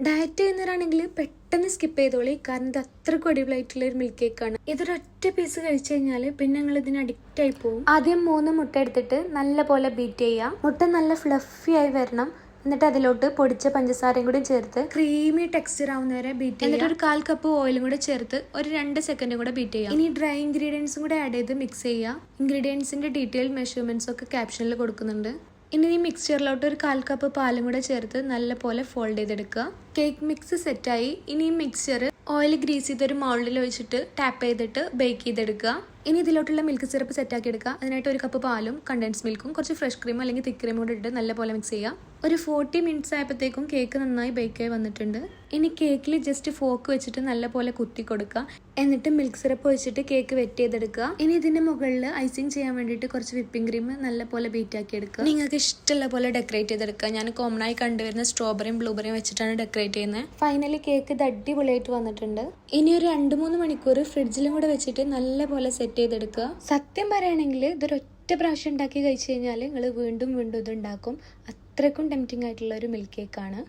Diet ചെയ്യുന്നവരാണെങ്കിൽ പെട്ടെന്ന് skip ചെയ്തോളി, കാരണം ഇത് അത്രക്കും അടിപൊളിയായിട്ടുള്ള ഒരു മിൽക്ക് കേക്കാണ്. ഇതൊരൊറ്റ പീസ് കഴിച്ചു കഴിഞ്ഞാൽ പിന്നെ നിങ്ങൾ ഇതിന് അഡിക്റ്റ് ആയി പോകും. ആദ്യം 3 മുട്ട എടുത്തിട്ട് നല്ല പോലെ ബീറ്റ് ചെയ്യാം. മുട്ട നല്ല ഫ്ലഫി ആയി വരണം. എന്നിട്ട് അതിലോട്ട് പൊടിച്ച പഞ്ചസാരയും കൂടി ചേർത്ത് ക്രീമി ടെക്സ്ചർ ആവുന്നവരെ ബീറ്റ് ചെയ്യാം. എന്നിട്ട് ഒരു 1/4 കപ്പ് ഓയിലും കൂടെ ചേർത്ത് ഒരു 2 സെക്കൻഡും കൂടെ ബീറ്റ് ചെയ്യാം. ഇനി ഡ്രൈ ഇൻഗ്രീഡിയൻസും കൂടെ ആഡ് ചെയ്ത് മിക്സ് ചെയ്യാം. ഇൻഗ്രീഡിയൻസിന്റെ ഡീറ്റെയിൽ മെഷർമെന്റ്സ് ഒക്കെ ക്യാപ്ഷനിൽ കൊടുക്കുന്നുണ്ട്. ഇനി ഈ മിക്സ്ചറിലോട്ട് ഒരു 1/4 കപ്പ് പാലും കൂടെ ചേർത്ത് നല്ല പോലെ ഫോൾഡ് ചെയ്തെടുക്കുക. കേക്ക് മിക്സ് സെറ്റായി. ഇനി ഈ മിക്സ്ചർ ഓയിൽ ഗ്രീസ് ചെയ്തൊരു മൗൾഡിൽ ഒഴിച്ചിട്ട് ടാപ്പ് ചെയ്തിട്ട് ബേക്ക് ചെയ്തെടുക്കുക. ഇനി ഇതിലോട്ടുള്ള മിൽക്ക് സിറപ്പ് സെറ്റാക്കി എടുക്കുക. അതിനായിട്ട് 1 കപ്പ് പാലും കണ്ടൻസ് മിൽക്കും കുറച്ച് ഫ്രഷ് ക്രീമോ അല്ലെങ്കിൽ തിക്ക് ക്രീമോ കൂടെ ഇട്ട് നല്ല പോലെ മിക്സ് ചെയ്യുക. ഒരു 40 മിനിറ്റ്സ് ആയപ്പോഴത്തേക്കും കേക്ക് നന്നായി ബേക്കായി വന്നിട്ടുണ്ട്. ഇനി കേക്കിൽ ജസ്റ്റ് ഫോക്ക് വെച്ചിട്ട് നല്ല പോലെ കുത്തി കൊടുക്കുക. എന്നിട്ട് മിൽക്ക് സിറപ്പ് ഒഴിച്ചിട്ട് കേക്ക് വെറ്റ് ചെയ്തെടുക്കുക. ഇനി ഇതിന്റെ മുകളിൽ ഐസിങ് ചെയ്യാൻ വേണ്ടിയിട്ട് കുറച്ച് വിപ്പിംഗ് ക്രീം നല്ല പോലെ ബീറ്റ് ആക്കി എടുക്കുക. നിങ്ങൾക്ക് ഇഷ്ടമുള്ള പോലെ ഡെക്കറേറ്റ് ചെയ്തെടുക്കുക. ഞാൻ കോമൺ ആയി കണ്ടുവരുന്ന സ്ട്രോബെറിയും ബ്ലൂബെറിയും വെച്ചിട്ടാണ് ഡെക്കറേറ്റ് ചെയ്യുന്നത്. ഫൈനലി കേക്ക് ഇത് അടിപൊളിയായിട്ട് വന്നിട്ടുണ്ട്. ഇനി ഒരു 2-3 മണിക്കൂർ ഫ്രിഡ്ജിലും കൂടെ വെച്ചിട്ട് നല്ല പോലെ സെറ്റ് ചെയ്തെടുക്കുക. സത്യം പറയുകയാണെങ്കിൽ ഇതൊരൊറ്റ പ്രാവശ്യം ഉണ്ടാക്കി കഴിച്ചു കഴിഞ്ഞാൽ നിങ്ങൾ വീണ്ടും വീണ്ടും ഇത് ഉണ്ടാക്കും. അത്രക്കും ടെംപ്റ്റിംഗ് ആയിട്ടുള്ള ഒരു മിൽക്ക് കേക്കാണ്.